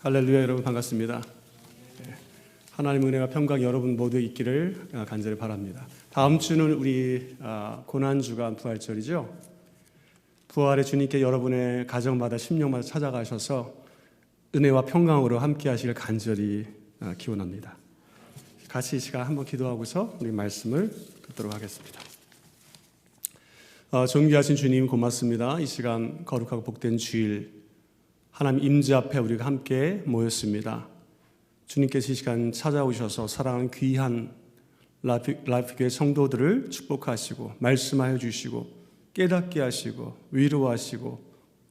할렐루야. 여러분 반갑습니다. 하나님의 은혜와 평강 여러분 모두에 있기를 간절히 바랍니다. 다음 주는 우리 고난주간 부활절이죠. 부활의 주님께 여러분의 가정마다 심령마다 찾아가셔서 은혜와 평강으로 함께 하시길 간절히 기원합니다. 같이 이 시간 한번 기도하고서 우리 말씀을 듣도록 하겠습니다. 존귀하신 주님 고맙습니다. 이 시간 거룩하고 복된 주일 하나님 임재 앞에 우리가 함께 모였습니다. 주님께서 이 시간 찾아오셔서 사랑하는 귀한 라이프교회 성도들을 축복하시고 말씀하여 주시고 깨닫게 하시고 위로하시고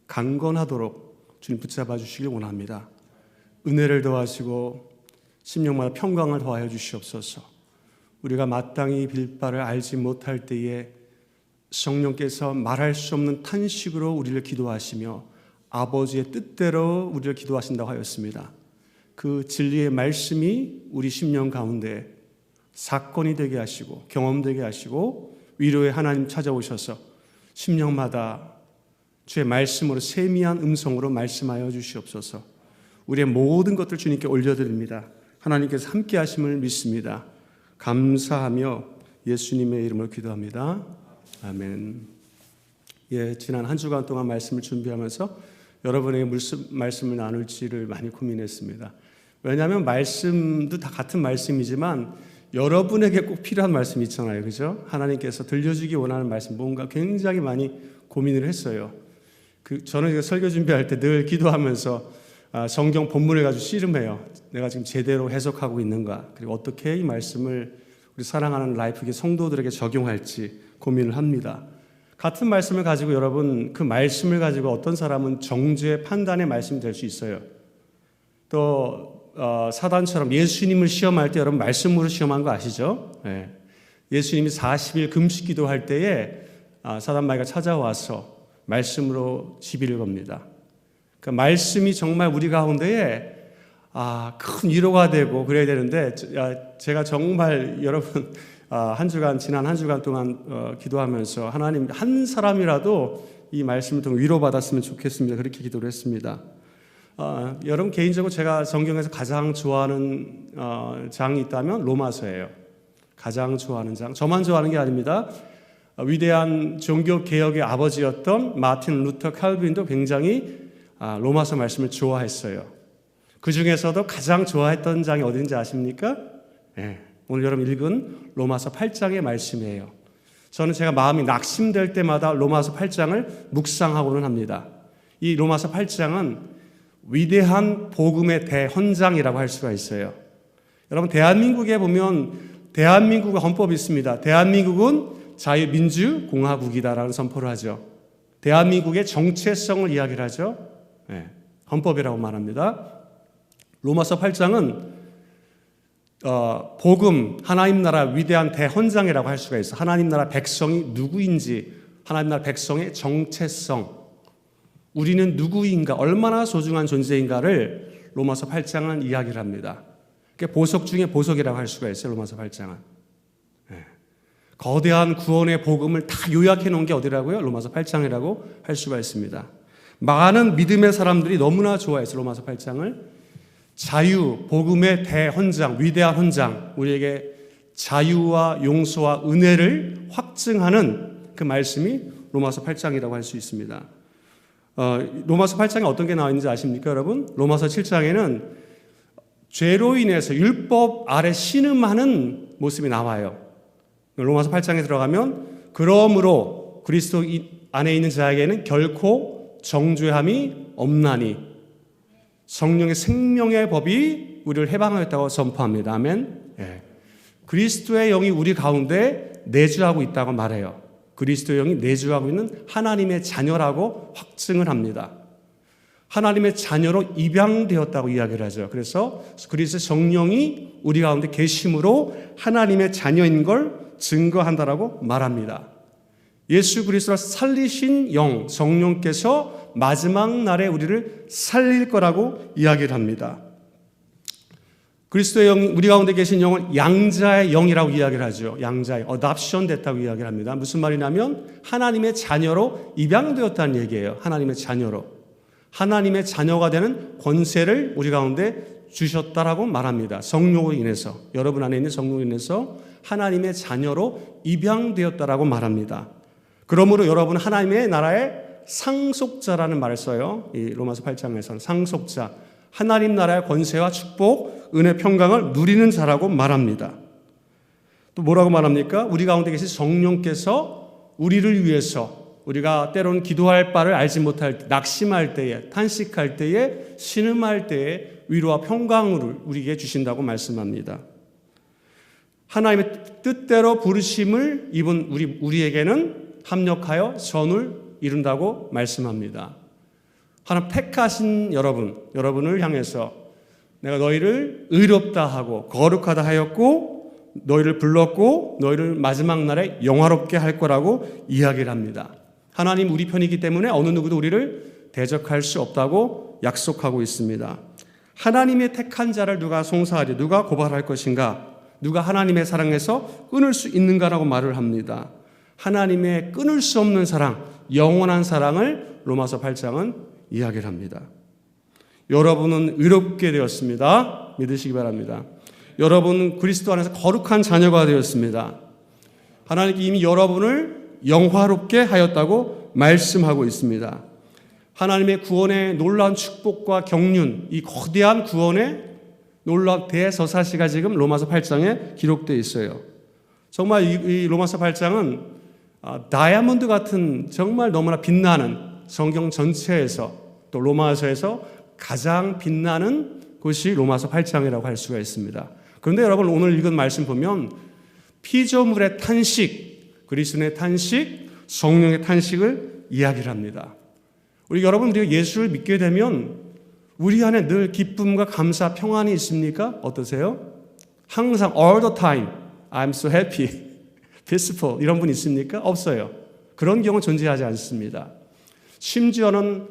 강건하도록 주님 붙잡아 주시길 원합니다. 은혜를 더하시고 심령마다 평강을 더하여 주시옵소서. 우리가 마땅히 빌 바를 알지 못할 때에 성령께서 말할 수 없는 탄식으로 우리를 기도하시며 아버지의 뜻대로 우리를 기도하신다고 하였습니다. 그 진리의 말씀이 우리 심령 가운데 사건이 되게 하시고 경험되게 하시고 위로의 하나님 찾아오셔서 심령마다 주의 말씀으로 세미한 음성으로 말씀하여 주시옵소서. 우리의 모든 것들 주님께 올려드립니다. 하나님께서 함께 하심을 믿습니다. 감사하며 예수님의 이름으로 기도합니다. 아멘. 지난 한 주간 동안 말씀을 준비하면서 여러분에게 말씀을 나눌지를 많이 고민했습니다. 왜냐하면 말씀도 다 같은 말씀이지만 여러분에게 꼭 필요한 말씀이 있잖아요. 그죠? 하나님께서 들려주기 원하는 말씀 뭔가 굉장히 많이 고민을 했어요. 저는 설교 준비할 때 늘 기도하면서 성경 본문을 가지고 씨름해요. 내가 지금 제대로 해석하고 있는가? 그리고 어떻게 이 말씀을 우리 사랑하는 라이프계 성도들에게 적용할지 고민을 합니다. 같은 말씀을 가지고 여러분 그 말씀을 가지고 어떤 사람은 정죄 판단의 말씀이 될 수 있어요. 또 사단처럼 예수님을 시험할 때 여러분 말씀으로 시험한 거 아시죠? 예수님이 40일 금식 기도할 때에 사단 마귀가 찾아와서 말씀으로 시비를 겁니다. 그 말씀이 정말 우리 가운데에 큰 위로가 되고 그래야 되는데 제가 정말 여러분 지난 한 주간 동안 기도하면서 하나님 한 사람이라도 이 말씀을 통해 위로받았으면 좋겠습니다. 그렇게 기도를 했습니다. 여러분 개인적으로 제가 성경에서 가장 좋아하는 장이 있다면 로마서예요. 가장 좋아하는 장. 저만 좋아하는 게 아닙니다. 위대한 종교개혁의 아버지였던 마틴 루터 칼빈도 굉장히 로마서 말씀을 좋아했어요. 그 중에서도 가장 좋아했던 장이 어딘지 아십니까? 오늘 여러분 읽은 로마서 8장의 말씀이에요. 저는 제가 마음이 낙심될 때마다 로마서 8장을 묵상하고는 합니다. 이 로마서 8장은 위대한 복음의 대헌장이라고 할 수가 있어요. 여러분 대한민국에 보면 대한민국의 헌법이 있습니다. 대한민국은 자유민주공화국이다라는 선포를 하죠. 대한민국의 정체성을 이야기를 하죠. 헌법이라고 말합니다. 로마서 8장은 복음, 하나님 나라 위대한 대헌장이라고 할 수가 있어. 하나님 나라 백성이 누구인지, 하나님 나라 백성의 정체성, 우리는 누구인가, 얼마나 소중한 존재인가를 로마서 8장은 이야기를 합니다. 그게 보석 중에 보석이라고 할 수가 있어요. 로마서 8장은. 거대한 구원의 복음을 다 요약해 놓은 게 어디라고요? 로마서 8장이라고 할 수가 있습니다. 많은 믿음의 사람들이 너무나 좋아했어요. 로마서 8장을. 자유, 복음의 대헌장, 위대한 헌장, 우리에게 자유와 용서와 은혜를 확증하는 그 말씀이 로마서 8장이라고 할 수 있습니다. 로마서 8장에 어떤 게 나와 있는지 아십니까, 여러분? 로마서 7장에는 죄로 인해서 율법 아래 신음하는 모습이 나와요. 로마서 8장에 들어가면 그러므로 그리스도 안에 있는 자에게는 결코 정죄함이 없나니 성령의 생명의 법이 우리를 해방하였다고 선포합니다. 아멘. 그리스도의 영이 우리 가운데 내주하고 있다고 말해요. 그리스도의 영이 내주하고 있는 하나님의 자녀라고 확증을 합니다. 하나님의 자녀로 입양되었다고 이야기를 하죠. 그래서 그리스도의 성령이 우리 가운데 계심으로 하나님의 자녀인 걸 증거한다라고 말합니다. 예수 그리스도를 살리신 영, 성령께서 마지막 날에 우리를 살릴 거라고 이야기를 합니다. 그리스도의 영, 우리 가운데 계신 영은 양자의 영이라고 이야기를 하죠. 양자의, 어답션 됐다고 이야기를 합니다. 무슨 말이냐면 하나님의 자녀로 입양되었다는 얘기예요. 하나님의 자녀로. 하나님의 자녀가 되는 권세를 우리 가운데 주셨다라고 말합니다. 성령으로 인해서, 여러분 안에 있는 성령으로 인해서 하나님의 자녀로 입양되었다라고 말합니다. 그러므로 여러분 하나님의 나라의 상속자라는 말을 써요. 이 로마서 8장에서는 상속자, 하나님 나라의 권세와 축복, 은혜, 평강을 누리는 자라고 말합니다. 또 뭐라고 말합니까? 우리 가운데 계신 성령께서 우리를 위해서 우리가 때로는 기도할 바를 알지 못할 때, 낙심할 때에, 탄식할 때에, 신음할 때에 위로와 평강을 우리에게 주신다고 말씀합니다. 하나님의 뜻대로 부르심을 입은 우리에게는 합력하여 선을 이룬다고 말씀합니다. 하나님 택하신 여러분을 향해서 내가 너희를 의롭다 하고 거룩하다 하였고 너희를 불렀고 너희를 마지막 날에 영화롭게 할 거라고 이야기를 합니다. 하나님 우리 편이기 때문에 어느 누구도 우리를 대적할 수 없다고 약속하고 있습니다. 하나님의 택한 자를 누가 송사하리, 누가 고발할 것인가, 누가 하나님의 사랑에서 끊을 수 있는가라고 말을 합니다. 하나님의 끊을 수 없는 사랑, 영원한 사랑을 로마서 8장은 이야기를 합니다. 여러분은 의롭게 되었습니다. 믿으시기 바랍니다. 여러분은 그리스도 안에서 거룩한 자녀가 되었습니다. 하나님께 이미 여러분을 영화롭게 하였다고 말씀하고 있습니다. 하나님의 구원의 놀라운 축복과 경륜, 이 거대한 구원의 놀라운 대서사시가 지금 로마서 8장에 기록되어 있어요. 정말 이 로마서 8장은 다이아몬드 같은 정말 너무나 빛나는 성경 전체에서 또 로마서에서 가장 빛나는 곳이 로마서 8장이라고 할 수가 있습니다. 그런데 여러분 오늘 읽은 말씀 보면 피조물의 탄식, 그리스도의 탄식, 성령의 탄식을 이야기를 합니다. 우리가 예수를 믿게 되면 우리 안에 늘 기쁨과 감사, 평안이 있습니까? 어떠세요? 항상 all the time I'm so happy, peaceful 이런 분 있습니까? 없어요. 그런 경우는 존재하지 않습니다. 심지어는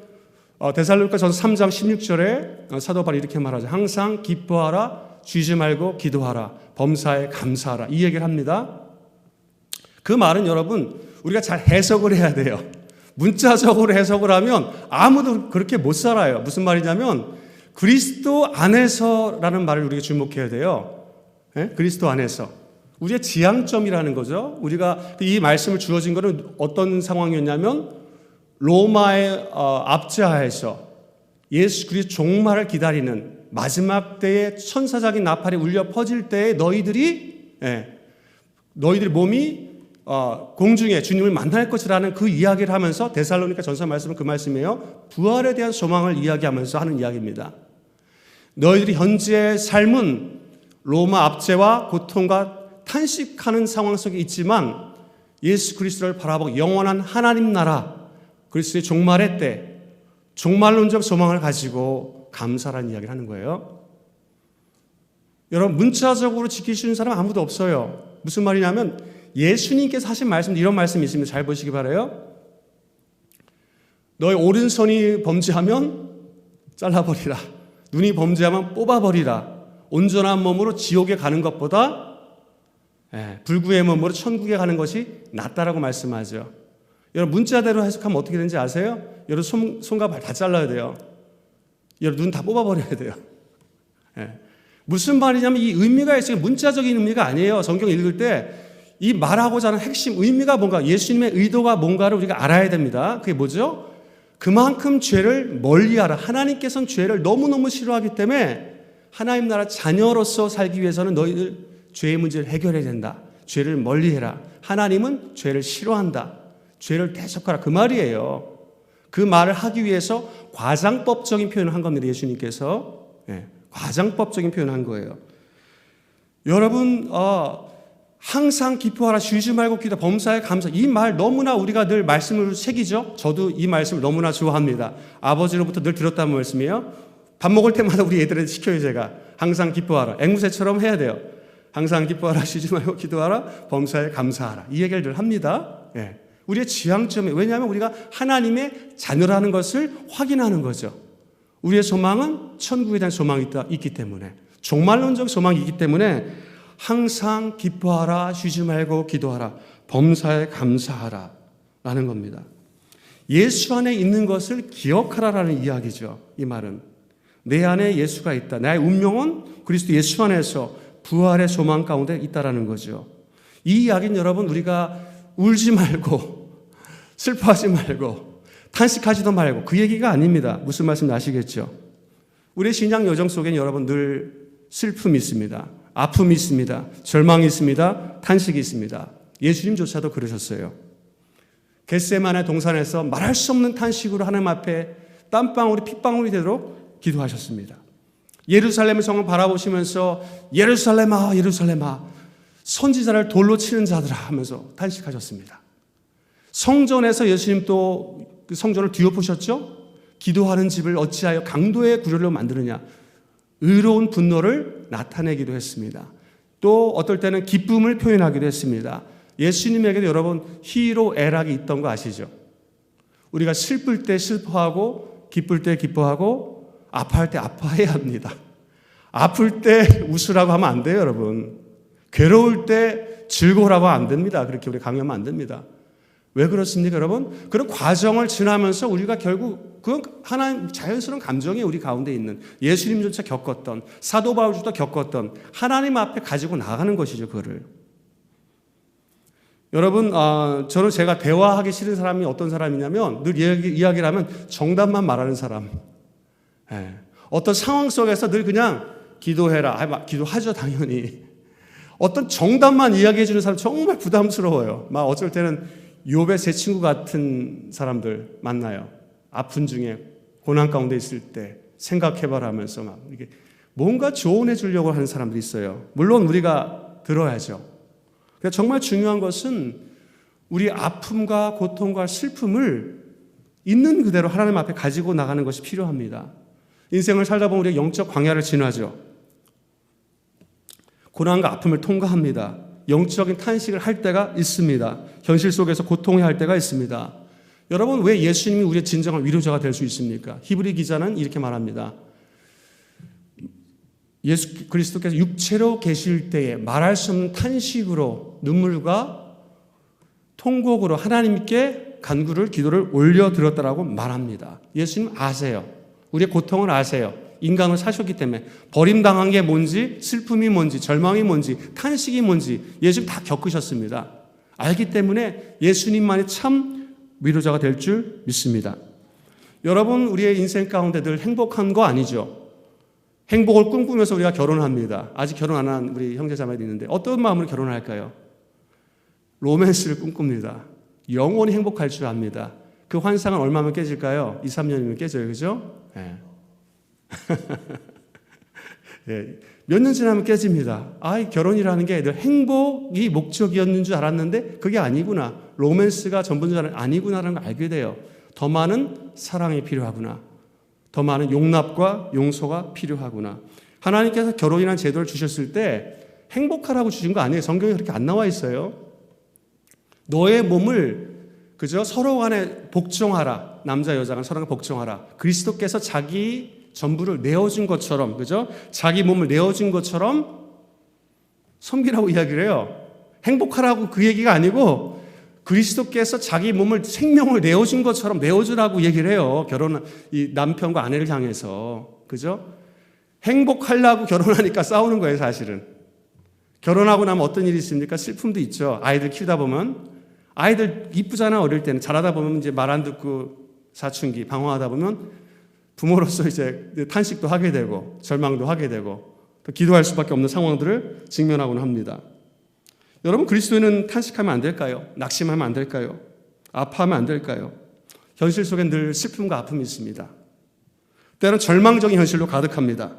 데살로니가전서 3장 16절에 사도 바울이 이렇게 말하죠. 항상 기뻐하라, 쉬지 말고 기도하라, 범사에 감사하라 이 얘기를 합니다. 그 말은 여러분 우리가 잘 해석을 해야 돼요. 문자적으로 해석을 하면 아무도 그렇게 못 살아요. 무슨 말이냐면 그리스도 안에서라는 말을 우리가 주목해야 돼요. 네? 그리스도 안에서. 우리의 지향점이라는 거죠. 우리가 이 말씀을 주어진 것은 어떤 상황이었냐면 로마의 압제하에서 예수 그리스도 종말을 기다리는 마지막 때에 천사적인 나팔이 울려 퍼질 때에 너희들이 몸이 공중에 주님을 만날 것이라는 그 이야기를 하면서 데살로니가 전서 말씀은 그 말씀이에요. 부활에 대한 소망을 이야기하면서 하는 이야기입니다. 너희들이 현재의 삶은 로마 압제와 고통과 탄식하는 상황 속에 있지만 예수 그리스도를 바라보고 영원한 하나님 나라 그리스도의 종말의 때 종말론적 소망을 가지고 감사라는 이야기를 하는 거예요. 여러분 문자적으로 지키시는 사람 아무도 없어요. 무슨 말이냐면 예수님께서 하신 말씀 이런 말씀이 있습니다. 잘 보시기 바라요. 너의 오른손이 범죄하면 잘라버리라. 눈이 범죄하면 뽑아버리라. 온전한 몸으로 지옥에 가는 것보다 불구의 몸으로 천국에 가는 것이 낫다라고 말씀하죠. 여러분 문자대로 해석하면 어떻게 되는지 아세요? 여러분 손과 발 다 잘라야 돼요. 여러분 눈 다 뽑아버려야 돼요. 무슨 말이냐면 이 의미가 있어요. 문자적인 의미가 아니에요. 성경 읽을 때 이 말하고자 하는 핵심 의미가 뭔가 예수님의 의도가 뭔가를 우리가 알아야 됩니다. 그게 뭐죠? 그만큼 죄를 멀리하라. 하나님께서는 죄를 너무너무 싫어하기 때문에 하나님 나라 자녀로서 살기 위해서는 너희들 죄의 문제를 해결해야 된다. 죄를 멀리해라. 하나님은 죄를 싫어한다. 죄를 대적하라. 그 말이에요. 그 말을 하기 위해서 과장법적인 표현을 한 겁니다. 예수님께서. 과장법적인 표현을 한 거예요. 여러분 항상 기뻐하라, 쉬지 말고 기도, 범사에 감사. 이 말 너무나 우리가 늘 말씀을 새기죠. 저도 이 말씀을 너무나 좋아합니다. 아버지로부터 늘 들었다는 말씀이에요. 밥 먹을 때마다 우리 애들한테 시켜요. 제가 항상 기뻐하라. 앵무새처럼 해야 돼요. 항상 기뻐하라, 쉬지 말고 기도하라, 범사에 감사하라. 이 얘기를 늘 합니다. 우리의 지향점이, 왜냐하면 우리가 하나님의 자녀라는 것을 확인하는 거죠. 우리의 소망은 천국에 대한 소망이 있기 때문에, 종말론적 소망이 있기 때문에 항상 기뻐하라, 쉬지 말고 기도하라, 범사에 감사하라 라는 겁니다. 예수 안에 있는 것을 기억하라라는 이야기죠. 이 말은 내 안에 예수가 있다. 나의 운명은 그리스도 예수 안에서 부활의 소망 가운데 있다라는 거죠. 이 이야기는 여러분 우리가 울지 말고 슬퍼하지 말고 탄식하지도 말고 그 얘기가 아닙니다. 무슨 말씀인지 아시겠죠? 우리의 신앙 여정 속에는 여러분 늘 슬픔이 있습니다. 아픔이 있습니다. 절망이 있습니다. 탄식이 있습니다. 예수님조차도 그러셨어요. 겟세마네 동산에서 말할 수 없는 탄식으로 하나님 앞에 땀방울이 핏방울이 되도록 기도하셨습니다. 예루살렘 성을 바라보시면서 예루살렘아 예루살렘아 선지자를 돌로 치는 자들아 하면서 탄식하셨습니다. 성전에서 예수님 또 그 성전을 뒤엎으셨죠? 기도하는 집을 어찌하여 강도의 구렬로 만드느냐. 의로운 분노를 나타내기도 했습니다. 또 어떨 때는 기쁨을 표현하기도 했습니다. 예수님에게도 여러분 희로애락이 있던 거 아시죠? 우리가 슬플 때 슬퍼하고 기쁠 때 기뻐하고 아파할 때 아파해야 합니다. 아플 때 웃으라고 하면 안 돼요, 여러분. 괴로울 때 즐거우라고 하면 안 됩니다. 그렇게 우리 강요하면 안 됩니다. 왜 그렇습니까, 여러분? 그런 과정을 지나면서 우리가 결국 그건 하나님 자연스러운 감정이 우리 가운데 있는 예수님조차 겪었던 사도 바울조차 겪었던 하나님 앞에 가지고 나가는 것이죠, 그거를. 여러분, 저는 제가 대화하기 싫은 사람이 어떤 사람이냐면 늘 이야기를 하면 정답만 말하는 사람. 예. 어떤 상황 속에서 늘 그냥 기도해라. 기도하죠, 당연히. 어떤 정답만 이야기해 주는 사람 정말 부담스러워요. 막 어쩔 때는 욥의 세 친구 같은 사람들 만나요. 아픈 중에 고난 가운데 있을 때 생각해봐라 하면서 막 이게 뭔가 조언해 주려고 하는 사람들이 있어요. 물론 우리가 들어야죠. 그러니까 정말 중요한 것은 우리 아픔과 고통과 슬픔을 있는 그대로 하나님 앞에 가지고 나가는 것이 필요합니다. 인생을 살다 보면 우리가 영적 광야를 지나죠. 고난과 아픔을 통과합니다. 영적인 탄식을 할 때가 있습니다. 현실 속에서 고통해야 할 때가 있습니다. 여러분, 왜 예수님이 우리의 진정한 위로자가 될 수 있습니까? 히브리 기자는 이렇게 말합니다. 예수 그리스도께서 육체로 계실 때에 말할 수 없는 탄식으로 눈물과 통곡으로 하나님께 간구를 기도를 올려드렸다라고 말합니다. 예수님 아세요. 우리의 고통을 아세요. 인간을 사셨기 때문에 버림당한 게 뭔지 슬픔이 뭔지 절망이 뭔지 탄식이 뭔지 예수님 다 겪으셨습니다. 알기 때문에 예수님만이 참 위로자가 될 줄 믿습니다. 여러분, 우리의 인생 가운데 늘 행복한 거 아니죠. 행복을 꿈꾸면서 우리가 결혼합니다. 아직 결혼 안 한 우리 형제자매도 있는데 어떤 마음으로 결혼할까요? 로맨스를 꿈꿉니다. 영원히 행복할 줄 압니다. 그 환상은 얼마면 깨질까요? 2, 3년이면 깨져요. 그죠? 네. 네. 몇 년 지나면 깨집니다. 결혼이라는 게 늘 행복이 목적이었는 줄 알았는데 그게 아니구나. 로맨스가 전부인 줄 아니구나라는 걸 알게 돼요. 더 많은 사랑이 필요하구나. 더 많은 용납과 용서가 필요하구나. 하나님께서 결혼이라는 제도를 주셨을 때 행복하라고 주신 거 아니에요. 성경에 그렇게 안 나와 있어요. 너의 몸을 그저 서로 간에 복종하라. 남자 여자가 서로 간에 복종하라. 그리스도께서 자기 전부를 내어준 것처럼, 그죠? 자기 몸을 내어준 것처럼 섬기라고 이야기를 해요. 행복하라고 그 얘기가 아니고 그리스도께서 자기 몸을 생명을 내어준 것처럼 내어주라고 얘기를 해요. 이 남편과 아내를 향해서. 그죠? 행복하려고 결혼하니까 싸우는 거예요, 사실은. 결혼하고 나면 어떤 일이 있습니까? 슬픔도 있죠. 아이들 키우다 보면. 아이들 이쁘잖아, 어릴 때는. 자라다 보면 이제 말 안 듣고 사춘기, 방황하다 보면 부모로서 이제 탄식도 하게 되고 절망도 하게 되고 또 기도할 수밖에 없는 상황들을 직면하곤 합니다. 여러분, 그리스도인은 탄식하면 안 될까요? 낙심하면 안 될까요? 아파하면 안 될까요? 현실 속엔 늘 슬픔과 아픔이 있습니다. 때로는 절망적인 현실로 가득합니다.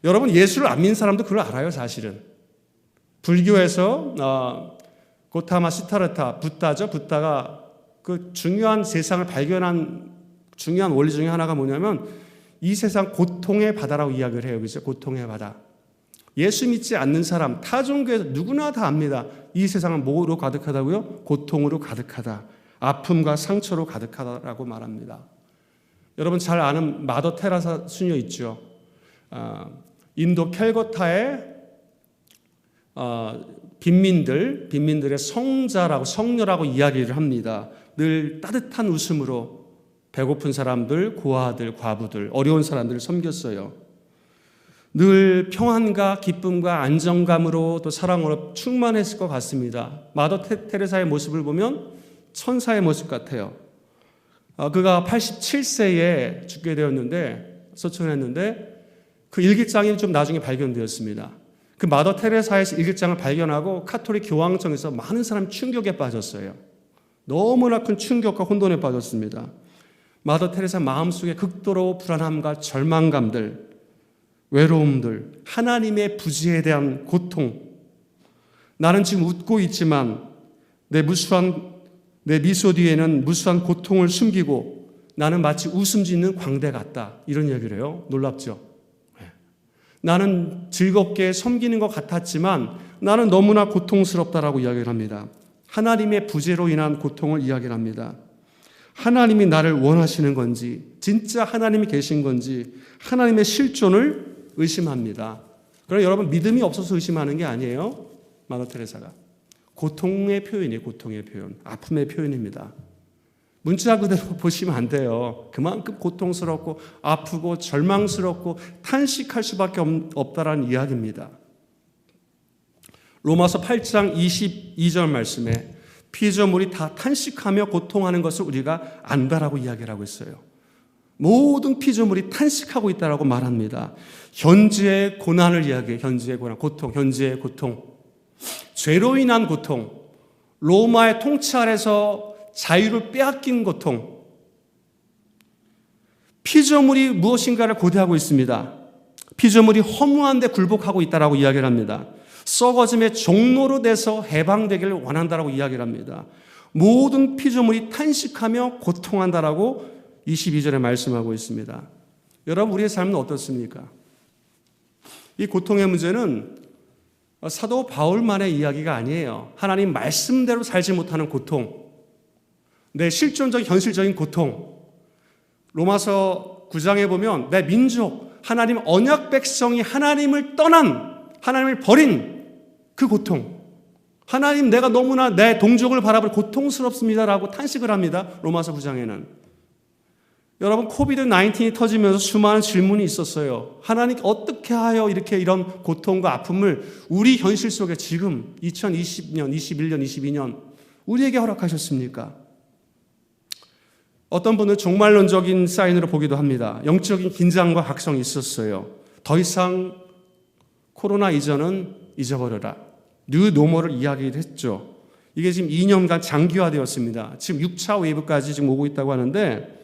여러분, 예수를 안 믿는 사람도 그걸 알아요, 사실은. 불교에서 고타마 시타르타, 붓다죠. 붓다가 그 중요한 세상을 발견한 중요한 원리 중에 하나가 뭐냐면 이 세상 고통의 바다라고 이야기를 해요. 그죠? 고통의 바다. 예수 믿지 않는 사람, 타 종교에서 누구나 다 압니다. 이 세상은 뭐로 가득하다고요? 고통으로 가득하다. 아픔과 상처로 가득하다라고 말합니다. 여러분 잘 아는 마더 테라사 수녀 있죠. 인도 캘거타의 빈민들의 성자라고 성녀라고 이야기를 합니다. 늘 따뜻한 웃음으로 배고픈 사람들, 고아들, 과부들, 어려운 사람들을 섬겼어요. 늘 평안과 기쁨과 안정감으로 또 사랑으로 충만했을 것 같습니다. 마더 테레사의 모습을 보면 천사의 모습 같아요. 그가 87세에 죽게 되었는데, 소천했는데 그 일기장이 좀 나중에 발견되었습니다. 그 마더 테레사의 일기장을 발견하고 카톨릭 교황청에서 많은 사람이 충격에 빠졌어요. 너무나 큰 충격과 혼돈에 빠졌습니다. 마더 테레사 마음속에 극도로 불안함과 절망감들, 외로움들, 하나님의 부재에 대한 고통, 나는 지금 웃고 있지만 내 미소 뒤에는 무수한 고통을 숨기고 나는 마치 웃음 짓는 광대 같다, 이런 얘기를 해요. 놀랍죠? 나는 즐겁게 섬기는 것 같았지만 나는 너무나 고통스럽다라고 이야기를 합니다. 하나님의 부재로 인한 고통을 이야기를 합니다. 하나님이 나를 원하시는 건지, 진짜 하나님이 계신 건지, 하나님의 실존을 의심합니다. 그러나 여러분, 믿음이 없어서 의심하는 게 아니에요. 마더 테레사가 고통의 표현이에요. 고통의 표현, 아픔의 표현입니다. 문자 그대로 보시면 안 돼요. 그만큼 고통스럽고 아프고 절망스럽고 탄식할 수밖에 없다라는 이야기입니다. 로마서 8장 22절 말씀에 피조물이 다 탄식하며 고통하는 것을 우리가 안다라고 이야기를 하고 있어요. 모든 피조물이 탄식하고 있다라고 말합니다. 현재의 고난을 이야기해요. 현재의 고난, 고통, 현재의 고통, 죄로 인한 고통, 로마의 통치 아래서 자유를 빼앗긴 고통, 피조물이 무엇인가를 고대하고 있습니다. 피조물이 허무한 데 굴복하고 있다라고 이야기를 합니다. 썩어짐의 종로로 돼서 해방되기를 원한다라고 이야기를 합니다. 모든 피조물이 탄식하며 고통한다라고 22절에 말씀하고 있습니다. 여러분, 우리의 삶은 어떻습니까? 이 고통의 문제는 사도 바울만의 이야기가 아니에요. 하나님 말씀대로 살지 못하는 고통, 내 실존적 현실적인 고통. 로마서 9장에 보면 내 민족, 하나님 언약 백성이 하나님을 떠난, 하나님을 버린 그 고통, 하나님 내가 너무나 내 동족을 바라볼 고통스럽습니다라고 탄식을 합니다. 로마서 9장에는. 여러분, 코비드-19이 터지면서 수많은 질문이 있었어요. 하나님 어떻게 하여 이렇게 이런 고통과 아픔을 우리 현실 속에 지금 2020년, 21년, 22년 우리에게 허락하셨습니까? 어떤 분은 종말론적인 사인으로 보기도 합니다. 영적인 긴장과 각성이 있었어요. 더 이상 코로나 이전은 잊어버려라. 뉴 노멀을 이야기를 했죠. 이게 지금 2년간 장기화되었습니다. 지금 6차 웨이브까지 지금 오고 있다고 하는데,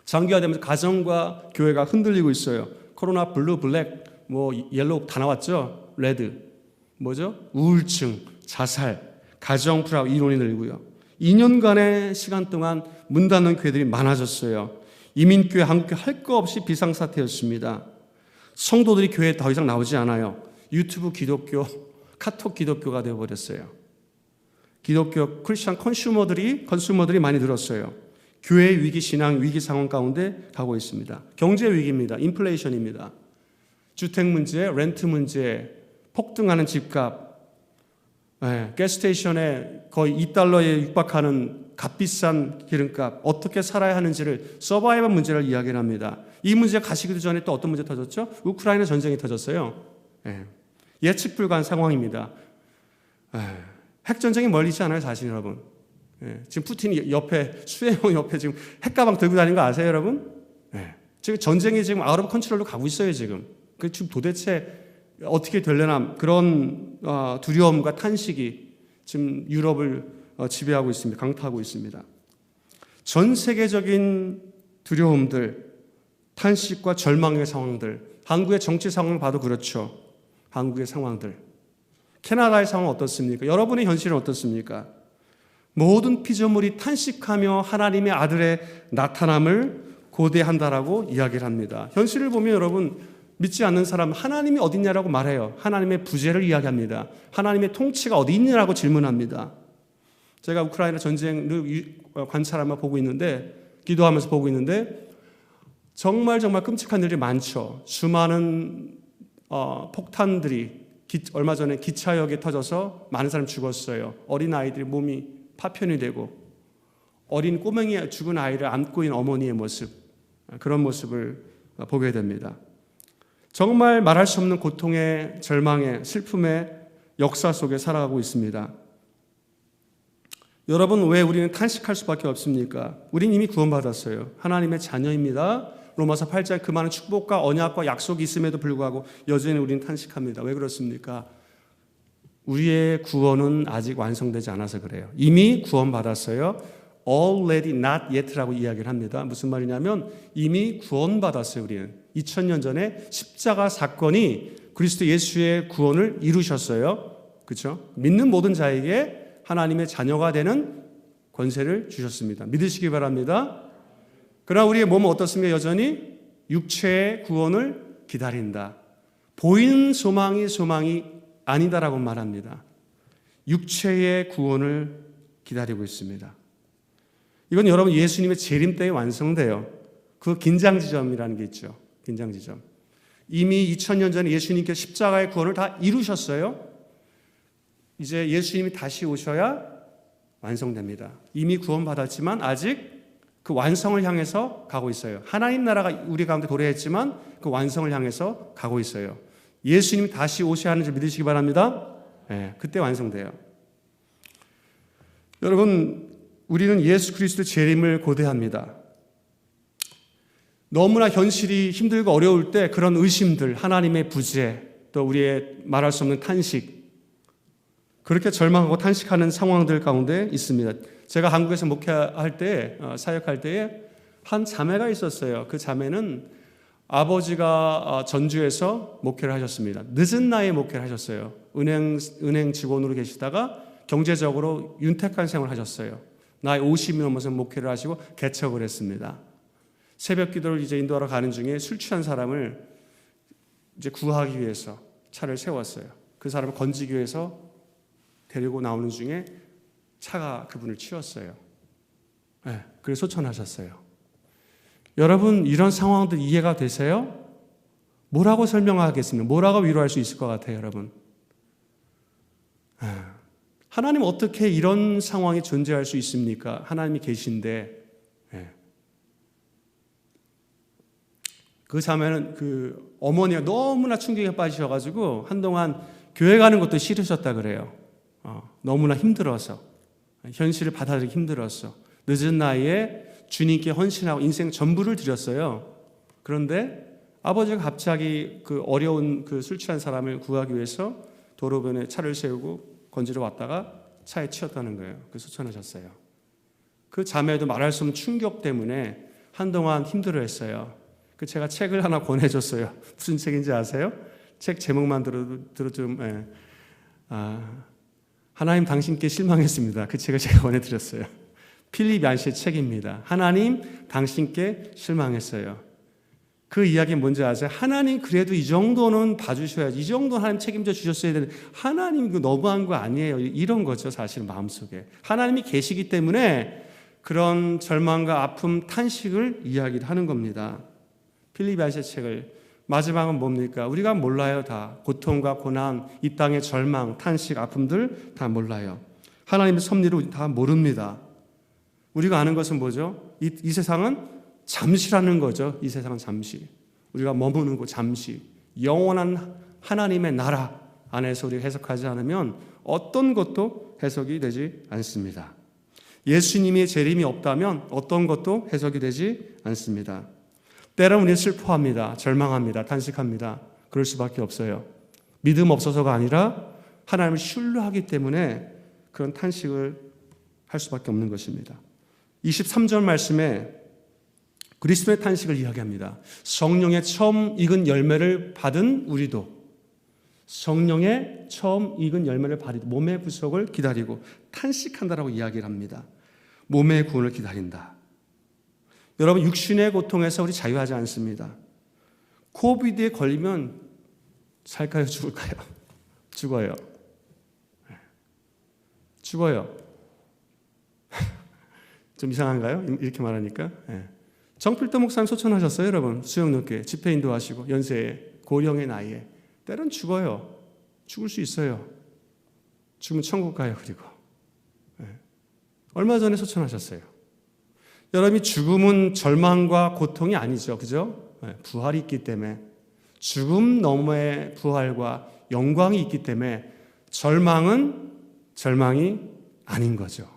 장기화되면서 가정과 교회가 흔들리고 있어요. 코로나 블루, 블랙, 옐로우 다 나왔죠. 레드, 뭐죠? 우울증, 자살, 가정 불화 이론이 늘고요. 2년간의 시간 동안 문 닫는 교회들이 많아졌어요. 이민교회, 한국교회 할 거 없이 비상사태였습니다. 성도들이 교회에 더 이상 나오지 않아요. 유튜브 기독교, 카톡 기독교가 되어버렸어요. 기독교 크리스천 컨슈머들이 많이 늘었어요. 교회 위기, 신앙 위기 상황 가운데 가고 있습니다. 경제 위기입니다. 인플레이션입니다. 주택 문제, 렌트 문제, 폭등하는 집값, 가스스테이션에 거의 $2에 육박하는 값비싼 기름값, 어떻게 살아야 하는지를 서바이벌 문제를 이야기를 합니다. 이 문제가 가시기도 전에 또 어떤 문제 터졌죠? 우크라이나 전쟁이 터졌어요. 예측 불가한 상황입니다. 핵전쟁이 멀리지 않아요, 사실 여러분. 지금 푸틴이 옆에, 수행원 옆에 지금 핵가방 들고 다니는 거 아세요, 여러분? 지금 전쟁이 지금 아웃 오브 컨트롤로 가고 있어요, 지금. 그 지금 도대체 어떻게 되려나, 그런 두려움과 탄식이 지금 유럽을 지배하고 있습니다. 강타하고 있습니다. 전 세계적인 두려움들, 탄식과 절망의 상황들, 한국의 정치 상황을 봐도 그렇죠. 한국의 상황들. 캐나다의 상황은 어떻습니까? 여러분의 현실은 어떻습니까? 모든 피조물이 탄식하며 하나님의 아들의 나타남을 고대한다라고 이야기를 합니다. 현실을 보면 여러분, 믿지 않는 사람 하나님이 어딨냐라고 말해요. 하나님의 부재를 이야기합니다. 하나님의 통치가 어디 있냐라고 질문합니다. 제가 우크라이나 전쟁을 관찰하며 보고 있는데, 기도하면서 보고 있는데, 정말 끔찍한 일이 많죠. 수많은 폭탄들이 얼마 전에 기차역에 터져서 많은 사람이 죽었어요. 어린아이들이 몸이 파편이 되고, 어린 꼬맹이 죽은 아이를 안고 있는 어머니의 모습, 그런 모습을 보게 됩니다. 정말 말할 수 없는 고통의, 절망의, 슬픔의 역사 속에 살아가고 있습니다. 여러분, 왜 우리는 탄식할 수밖에 없습니까? 우린 이미 구원받았어요. 하나님의 자녀입니다. 로마서 8장 그 많은 축복과 언약과 약속이 있음에도 불구하고 여전히 우리는 탄식합니다. 왜 그렇습니까? 우리의 구원은 아직 완성되지 않아서 그래요. 이미 구원받았어요. Already not yet라고 이야기를 합니다. 무슨 말이냐면 이미 구원받았어요. 우리는 2000년 전에 십자가 사건이 그리스도 예수의 구원을 이루셨어요. 그렇죠? 믿는 모든 자에게 하나님의 자녀가 되는 권세를 주셨습니다. 믿으시기 바랍니다. 그러나 우리의 몸은 어떻습니까? 여전히 육체의 구원을 기다린다. 보이는 소망이 아니다라고 말합니다. 육체의 구원을 기다리고 있습니다. 이건 여러분 예수님의 재림 때에 완성돼요. 그 긴장지점이라는 게 있죠. 긴장지점. 이미 2000년 전에 예수님께 십자가의 구원을 다 이루셨어요. 이제 예수님이 다시 오셔야 완성됩니다. 이미 구원받았지만 아직 그 완성을 향해서 가고 있어요. 하나님 나라가 우리 가운데 도래했지만 그 완성을 향해서 가고 있어요. 예수님이 다시 오셔야 하는지 믿으시기 바랍니다. 네, 그때 완성돼요. 여러분, 우리는 예수 그리스도의 재림을 고대합니다. 너무나 현실이 힘들고 어려울 때 그런 의심들, 하나님의 부재, 또 우리의 말할 수 없는 탄식, 그렇게 절망하고 탄식하는 상황들 가운데 있습니다. 제가 한국에서 목회할 때, 사역할 때에 한 자매가 있었어요. 그 자매는 아버지가 전주에서 목회를 하셨습니다. 늦은 나이에 목회를 하셨어요. 은행 직원으로 계시다가 경제적으로 윤택한 생활을 하셨어요. 나이 50이 넘어서 목회를 하시고 개척을 했습니다. 새벽 기도를 이제 인도하러 가는 중에 술 취한 사람을 이제 구하기 위해서 차를 세웠어요. 그 사람을 건지기 위해서 데리고 나오는 중에 차가 그분을 치웠어요. 네, 그래서 소천하셨어요. 여러분, 이런 상황들 이해가 되세요? 뭐라고 설명하겠습니까? 뭐라고 위로할 수 있을 것 같아요, 여러분? 하나님 어떻게 이런 상황이 존재할 수 있습니까? 하나님이 계신데. 그 자매는 그 어머니가 너무나 충격에 빠지셔가지고 한동안 교회 가는 것도 싫으셨다 그래요. 너무나 힘들어서, 현실을 받아들이기 힘들어서 늦은 나이에 주님께 헌신하고 인생 전부를 드렸어요. 그런데 아버지가 갑자기 그 어려운 그 술 취한 사람을 구하기 위해서 도로변에 차를 세우고 건지러 왔다가 차에 치였다는 거예요. 그래서 소천하셨어요. 그 자매도 말할 수 없는 충격 때문에 한동안 힘들어했어요. 그 제가 책을 하나 권해줬어요. 무슨 책인지 아세요? 책 제목만 들어도 좀 하나님 당신께 실망했습니다. 그 책을 제가 권해드렸어요. 필립 얀시의 책입니다. 하나님 당신께 실망했어요. 그 이야기는 뭔지 아세요? 하나님 그래도 이 정도는 봐주셔야지. 이 정도는 하나님 책임져 주셨어야 되는데 하나님 이거 너무한 거 아니에요. 이런 거죠. 사실 마음속에. 하나님이 계시기 때문에 그런 절망과 아픔, 탄식을 이야기하는 겁니다. 필립 얀시의 책을 마지막은 뭡니까? 우리가 몰라요. 다 고통과 고난, 이 땅의 절망, 탄식, 아픔들 다 몰라요. 하나님의 섭리를 다 모릅니다. 우리가 아는 것은 뭐죠? 이 세상은 잠시라는 거죠. 이 세상은 잠시. 우리가 머무는 곳 잠시. 영원한 하나님의 나라 안에서 우리가 해석하지 않으면 어떤 것도 해석이 되지 않습니다. 예수님의 재림이 없다면 어떤 것도 해석이 되지 않습니다. 때로는 우리는 슬퍼합니다. 절망합니다. 탄식합니다. 그럴 수밖에 없어요. 믿음 없어서가 아니라 하나님을 신뢰하기 때문에 그런 탄식을 할 수밖에 없는 것입니다. 23절 말씀에 그리스도의 탄식을 이야기합니다. 성령의 처음 익은 열매를 받은 우리도, 성령의 처음 익은 열매를 받은 몸의 구속을 기다리고 탄식한다라고 이야기를 합니다. 몸의 구원을 기다린다. 여러분, 육신의 고통에서 우리 자유하지 않습니다. 코비드에 걸리면 살까요? 죽을까요? 죽어요. 죽어요. 좀 이상한가요? 이렇게 말하니까. 정필도 목사님 소천하셨어요, 여러분. 수영역교회 집회 인도하시고 연세에, 고령의 나이에. 때론 죽어요. 죽을 수 있어요. 죽으면 천국 가요. 그리고 얼마 전에 소천하셨어요. 여러분이 죽음은 절망과 고통이 아니죠. 그죠? 부활이 있기 때문에 죽음 너머의 부활과 영광이 있기 때문에 절망은 절망이 아닌 거죠.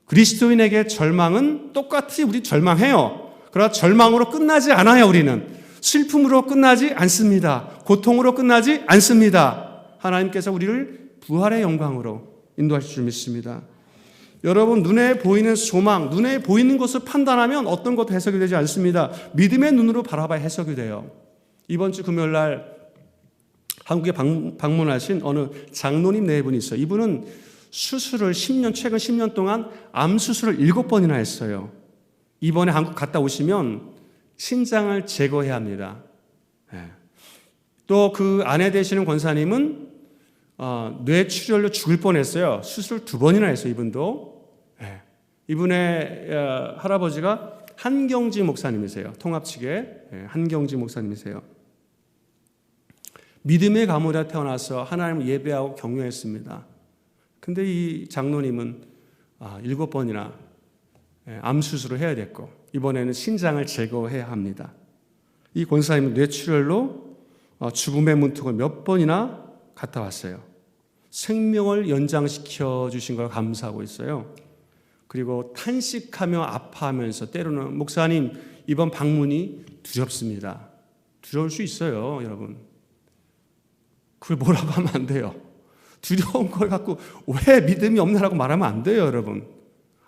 그리스도인에게 절망은 똑같이 우리 절망해요. 그러나 절망으로 끝나지 않아요. 우리는 슬픔으로 끝나지 않습니다. 고통으로 끝나지 않습니다. 하나님께서 우리를 부활의 영광으로 인도하실 줄 믿습니다. 여러분, 눈에 보이는 소망, 눈에 보이는 것을 판단하면 어떤 것도 해석이 되지 않습니다. 믿음의 눈으로 바라봐야 해석이 돼요. 이번 주 금요일 날 한국에 방문하신 어느 장로님 네 분이 있어요. 이분은 수술을 최근 10년 동안 암 수술을 7번이나 했어요. 이번에 한국 갔다 오시면 신장을 제거해야 합니다. 또 그 아내 되시는 권사님은 뇌출혈로 죽을 뻔했어요. 수술 2번이나 했어요. 이분도. 이분의 할아버지가 한경지 목사님이세요. 통합 측의 한경지 목사님이세요. 믿음의 가문에 태어나서 하나님을 예배하고 경외했습니다. 근데 이 장로님은 7번이나 암 수술을 해야 됐고 이번에는 신장을 제거해야 합니다. 이 권사님은 뇌출혈로 죽음의 문턱을 몇 번이나 갔다 왔어요. 생명을 연장시켜 주신 걸 감사하고 있어요. 그리고 탄식하며 아파하면서 때로는 목사님 이번 방문이 두렵습니다. 두려울 수 있어요, 여러분. 그걸 뭐라고 하면 안 돼요. 두려운 걸 갖고 왜 믿음이 없나라고 말하면 안 돼요, 여러분.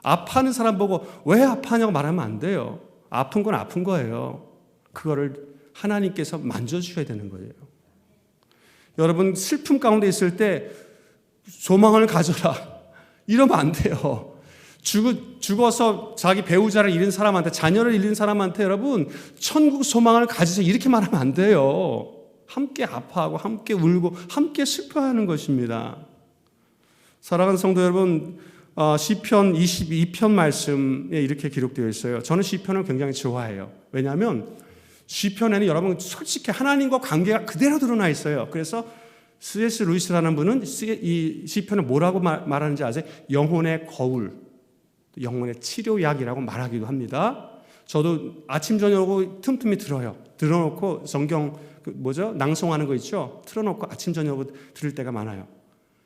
아파하는 사람 보고 왜 아파하냐고 말하면 안 돼요. 아픈 건 아픈 거예요. 그거를 하나님께서 만져주셔야 되는 거예요. 여러분, 슬픔 가운데 있을 때 소망을 가져라. 이러면 안 돼요. 죽어서 자기 배우자를 잃은 사람한테, 자녀를 잃은 사람한테 여러분, 천국 소망을 가지세요. 이렇게 말하면 안 돼요. 함께 아파하고, 함께 울고, 함께 슬퍼하는 것입니다. 사랑하는 성도 여러분, 시편 22편 말씀에 이렇게 기록되어 있어요. 저는 시편을 굉장히 좋아해요. 왜냐하면 시편에는 여러분 솔직히 하나님과 관계가 그대로 드러나 있어요. 그래서 C.S. 루이스라는 분은 이 시편을 뭐라고 말하는지 아세요? 영혼의 거울, 영혼의 치료약이라고 말하기도 합니다. 저도 아침 저녁으로 틈틈이 들어요. 들어놓고 성경 낭송하는 거 있죠? 틀어놓고 아침 저녁으로 들을 때가 많아요.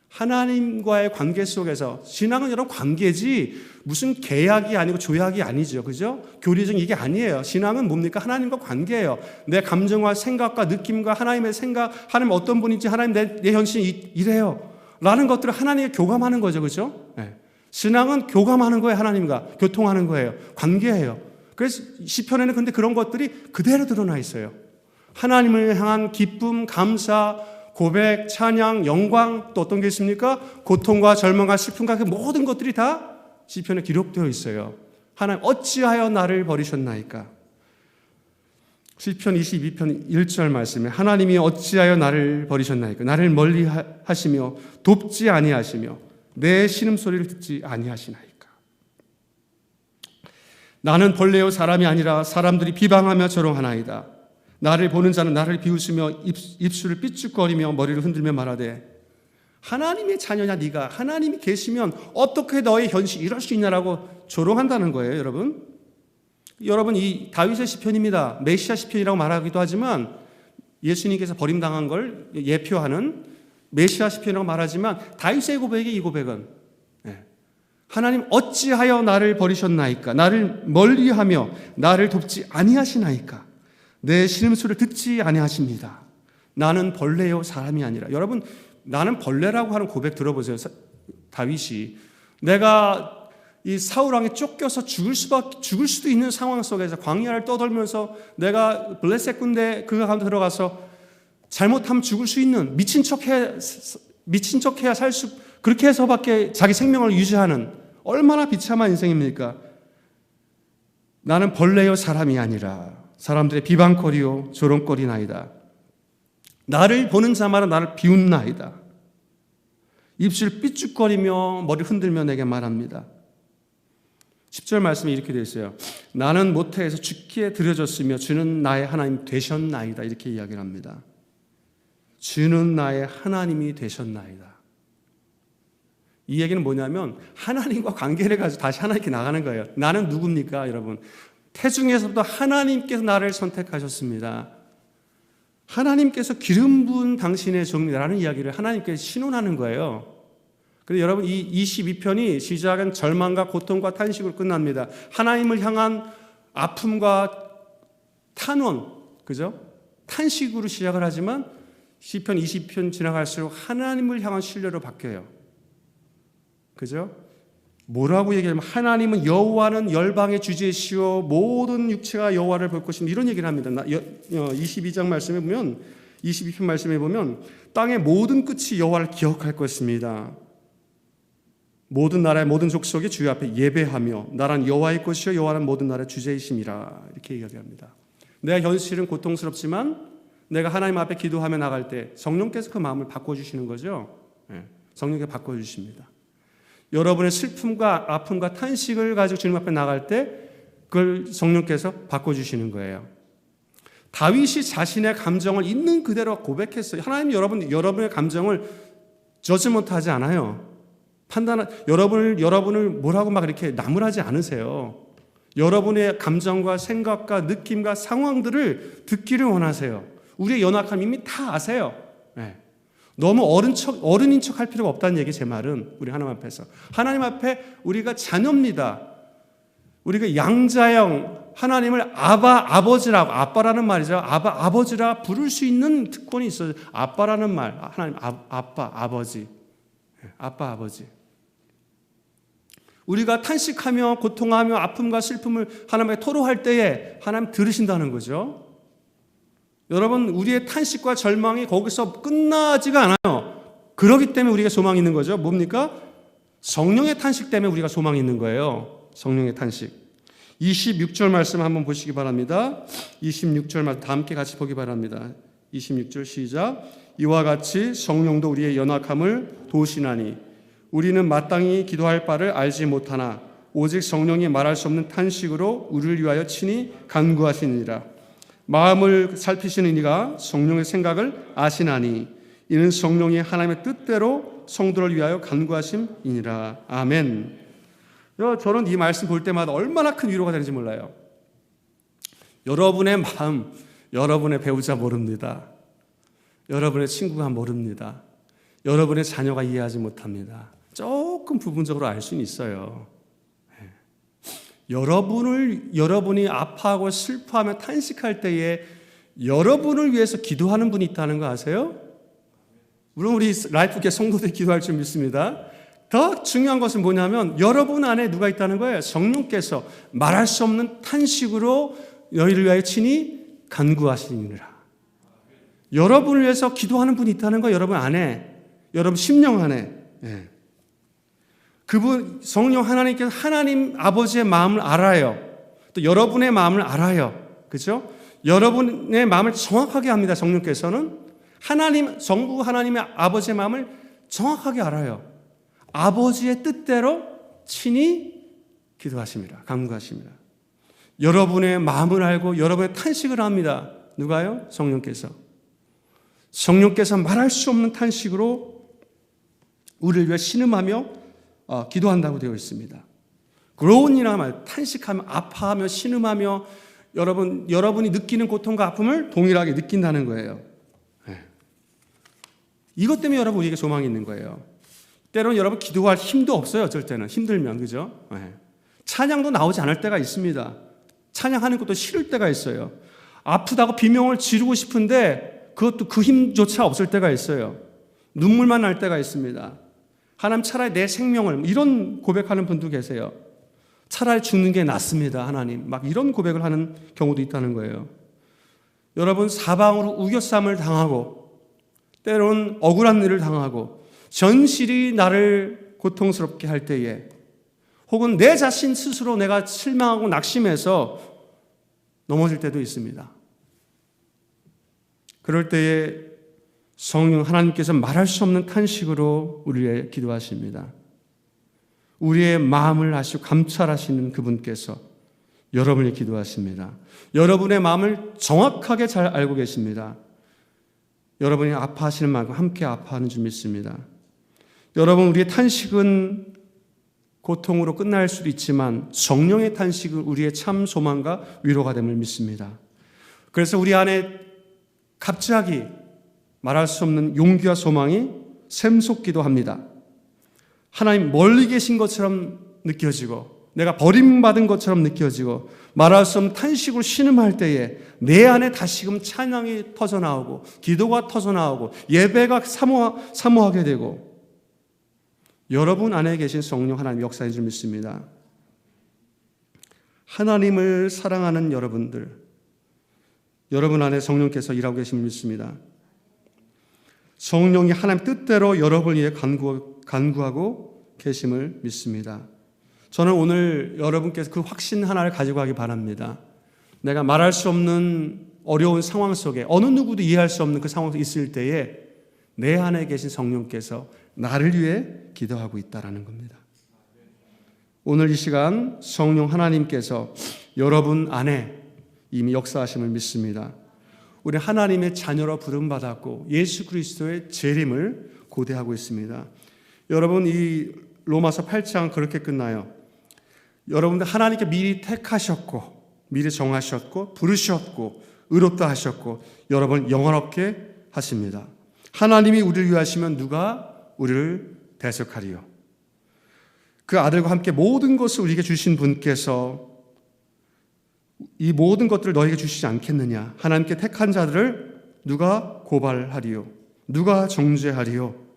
하나님과의 관계 속에서 신앙은 여러분 관계지 무슨 계약이 아니고 조약이 아니죠. 그죠? 교리적 이게 아니에요. 신앙은 뭡니까? 하나님과 관계예요. 내 감정과 생각과 느낌과 하나님의 생각, 하나님 어떤 분인지 하나님 내 현실이 이래요. 라는 것들을 하나님께 교감하는 거죠. 그죠? 네. 신앙은 교감하는 거예요. 하나님과 교통하는 거예요. 관계예요. 그래서 시편에는 근데 그런 것들이 그대로 드러나 있어요. 하나님을 향한 기쁨, 감사, 고백, 찬양, 영광, 또 어떤 게 있습니까? 고통과 절망과 슬픔과 그 모든 것들이 다 시편에 기록되어 있어요. 하나님 어찌하여 나를 버리셨나이까? 시편 22편 1절 말씀에 하나님이 어찌하여 나를 버리셨나이까? 나를 멀리 하시며 돕지 아니하시며 내 신음소리를 듣지 아니하시나이까? 나는 벌레요 사람이 아니라 사람들이 비방하며 조롱하나이다. 나를 보는 자는 나를 비웃으며 입술을 삐죽거리며 머리를 흔들며 말하되 하나님의 자녀냐 네가? 하나님이 계시면 어떻게 너의 현실이 이럴 수 있냐라고 조롱한다는 거예요. 여러분 이 다윗의 시편입니다. 메시아 시편이라고 말하기도 하지만 예수님께서 버림당한 걸 예표하는 메시아 시편이라고 말하지만 다윗의 고백이 이 고백은 하나님 어찌하여 나를 버리셨나이까? 나를 멀리하며 나를 돕지 아니하시나이까? 내 신음소리를 듣지 아니하십니다. 나는 벌레요 사람이 아니라. 여러분 나는 벌레라고 하는 고백 들어보세요. 다윗이 내가 이 사울 왕에 쫓겨서 죽을 수도 있는 상황 속에서 광야를 떠돌면서 내가 블레셋 군대 그 가운데 들어가서 잘못하면 죽을 수 있는 미친 척해야 살 수 그렇게 해서밖에 자기 생명을 유지하는 얼마나 비참한 인생입니까? 나는 벌레요 사람이 아니라 사람들의 비방거리요 조롱거리나이다. 나를 보는 자마다 나를 비웃나이다. 입술 삐죽거리며 머리 흔들며 내게 말합니다. 10절 말씀이 이렇게 되어 있어요. 나는 모태에서 죽기에 들여졌으며 주는 나의 하나님 되셨나이다. 이렇게 이야기를 합니다. 주는 나의 하나님이 되셨나이다. 이 얘기는 뭐냐면 하나님과 관계를 가지고 다시 하나님께 나가는 거예요. 나는 누굽니까, 여러분? 태중에서부터 하나님께서 나를 선택하셨습니다. 하나님께서 기름 부은 당신의 종이라는 이야기를 하나님께 신원하는 거예요. 그래서 여러분, 이 22편이 시작은 절망과 고통과 탄식으로 끝납니다. 하나님을 향한 아픔과 탄원, 그죠? 탄식으로 시작을 하지만 시편 20편 지나갈수록 하나님을 향한 신뢰로 바뀌어요. 그죠? 뭐라고 얘기하면 하나님은 여호와는 열방의 주제시오 모든 육체가 여호와를 볼 것입니다. 이런 얘기를 합니다. 22장 말씀에 보면 22편 말씀에 보면 땅의 모든 끝이 여호와를 기억할 것입니다. 모든 나라의 모든 족속이 주의 앞에 예배하며 나라는 여호와의 것이요 여호와는 모든 나라의 주제이심이라 이렇게 이야기합니다. 내 현실은 고통스럽지만 내가 하나님 앞에 기도하며 나갈 때 성령께서 그 마음을 바꿔주시는 거죠. 성령께서 바꿔주십니다. 여러분의 슬픔과 아픔과 탄식을 가지고 주님 앞에 나갈 때 그걸 성령께서 바꿔주시는 거예요. 다윗이 자신의 감정을 있는 그대로 고백했어요. 하나님 여러분의 감정을 저지먼트하지 않아요. 여러분을 뭐라고 막 이렇게 나무라지 않으세요. 여러분의 감정과 생각과 느낌과 상황들을 듣기를 원하세요. 우리의 연약함 이미 다 아세요. 너무 어른인 척 할 필요가 없다는 얘기, 제 말은. 우리 하나님 앞에서. 하나님 앞에 우리가 자녀입니다. 우리가 양자형, 하나님을 아버지라고, 아빠라는 말이죠. 아버지라 부를 수 있는 특권이 있어요. 아빠라는 말. 하나님, 아버지. 아빠, 아버지. 우리가 탄식하며 고통하며 아픔과 슬픔을 하나님께 토로할 때에 하나님 들으신다는 거죠. 여러분, 우리의 탄식과 절망이 거기서 끝나지가 않아요. 그렇기 때문에 우리가 소망이 있는 거죠. 뭡니까? 성령의 탄식 때문에 우리가 소망이 있는 거예요. 성령의 탄식. 26절 말씀 한번 보시기 바랍니다. 26절 말씀 다 함께 같이 보기 바랍니다. 26절 시작. 이와 같이 성령도 우리의 연약함을 도우시나니 우리는 마땅히 기도할 바를 알지 못하나 오직 성령이 말할 수 없는 탄식으로 우리를 위하여 친히 간구하시니라. 마음을 살피시는 이가 성령의 생각을 아시나니 이는 성령이 하나님의 뜻대로 성도를 위하여 간구하심이니라. 아멘. 저는 이 말씀 볼 때마다 얼마나 큰 위로가 되는지 몰라요. 여러분의 마음, 여러분의 배우자 모릅니다. 여러분의 친구가 모릅니다. 여러분의 자녀가 이해하지 못합니다. 조금 부분적으로 알 수는 있어요. 여러분이 아파하고 슬퍼하며 탄식할 때에 여러분을 위해서 기도하는 분이 있다는 거 아세요? 물론 우리 라이프교회 성도들이 기도할 줄 믿습니다. 더 중요한 것은 뭐냐면 여러분 안에 누가 있다는 거예요. 성령께서 말할 수 없는 탄식으로 너희를 위하여 친히 간구하시니라. 여러분을 위해서 기도하는 분이 있다는 거예요. 여러분 안에, 여러분 심령 안에. 그분 성령 하나님께서 하나님 아버지의 마음을 알아요. 또 여러분의 마음을 알아요. 그렇죠? 여러분의 마음을 정확하게 합니다. 성령께서는 전부 하나님의 아버지의 마음을 정확하게 알아요. 아버지의 뜻대로 친히 기도하십니다. 간구하십니다. 여러분의 마음을 알고 여러분의 탄식을 합니다. 누가요? 성령께서. 성령께서 말할 수 없는 탄식으로 우리를 위해 신음하며 기도한다고 되어 있습니다. groan이라는 말, 탄식하며 아파하며 신음하며 여러분이 느끼는 고통과 아픔을 동일하게 느낀다는 거예요. 이것 때문에 여러분 우리에게 소망이 있는 거예요. 때로는 여러분 기도할 힘도 없어요. 어쩔 때는 힘들면, 그죠? 찬양도 나오지 않을 때가 있습니다. 찬양하는 것도 싫을 때가 있어요. 아프다고 비명을 지르고 싶은데 그것도 그 힘조차 없을 때가 있어요. 눈물만 날 때가 있습니다. 하나님 차라리 내 생명을, 이런 고백하는 분도 계세요. 차라리 죽는 게 낫습니다. 하나님. 막 이런 고백을 하는 경우도 있다는 거예요. 여러분, 사방으로 우겨쌈을 당하고 때로는 억울한 일을 당하고 전실이 나를 고통스럽게 할 때에 혹은 내 자신 스스로 내가 실망하고 낙심해서 넘어질 때도 있습니다. 그럴 때에 성령 하나님께서 말할 수 없는 탄식으로 우리의 기도하십니다. 우리의 마음을 아시고 감찰하시는 그분께서 여러분의 기도하십니다. 여러분의 마음을 정확하게 잘 알고 계십니다. 여러분이 아파하시는 만큼 함께 아파하는 줄 믿습니다. 여러분, 우리의 탄식은 고통으로 끝날 수도 있지만 성령의 탄식은 우리의 참 소망과 위로가 됨을 믿습니다. 그래서 우리 안에 갑자기 말할 수 없는 용기와 소망이 샘솟기도 합니다. 하나님 멀리 계신 것처럼 느껴지고 내가 버림받은 것처럼 느껴지고 말할 수 없는 탄식으로 신음할 때에 내 안에 다시금 찬양이 터져나오고 기도가 터져나오고 예배가 사모하게 되고 여러분 안에 계신 성령 하나님 역사인 줄 믿습니다. 하나님을 사랑하는 여러분 안에 성령께서 일하고 계심을 믿습니다. 성령이 하나님 뜻대로 여러분을 위해 간구하고 계심을 믿습니다. 저는 오늘 여러분께서 그 확신 하나를 가지고 가기 바랍니다. 내가 말할 수 없는 어려운 상황 속에 어느 누구도 이해할 수 없는 그 상황에 있을 때에 내 안에 계신 성령께서 나를 위해 기도하고 있다는 겁니다. 오늘 이 시간 성령 하나님께서 여러분 안에 이미 역사하심을 믿습니다. 우리 하나님의 자녀로 부름받았고 예수 그리스도의 재림을 고대하고 있습니다. 여러분, 이 로마서 8장 그렇게 끝나요. 여러분들 하나님께 미리 택하셨고 미리 정하셨고 부르셨고 의롭다 하셨고 여러분 영원롭게 하십니다. 하나님이 우리를 위하시면 누가 우리를 대적하리요. 그 아들과 함께 모든 것을 우리에게 주신 분께서 이 모든 것들을 너에게 주시지 않겠느냐. 하나님께 택한 자들을 누가 고발하리요. 누가 정죄하리요.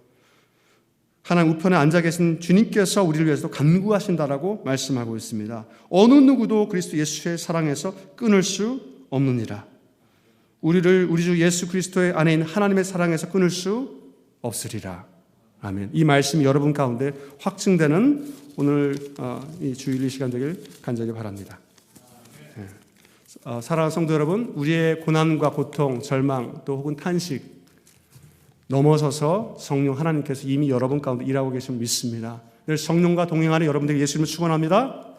하나님 우편에 앉아 계신 주님께서 우리를 위해서 간구하신다라고 말씀하고 있습니다. 어느 누구도 그리스도 예수의 사랑에서 끊을 수 없느니라. 우리 주 예수 그리스도의 안에 있는 하나님의 사랑에서 끊을 수 없으리라. 아멘. 이 말씀이 여러분 가운데 확증되는 오늘 이 주일 이 시간 되길 간절히 바랍니다. 사랑하는 성도 여러분, 우리의 고난과 고통, 절망 또 혹은 탄식 넘어서서 성령 하나님께서 이미 여러분 가운데 일하고 계심을 믿습니다. 늘 성령과 동행하는 여러분들에게 예수님을 축원합니다.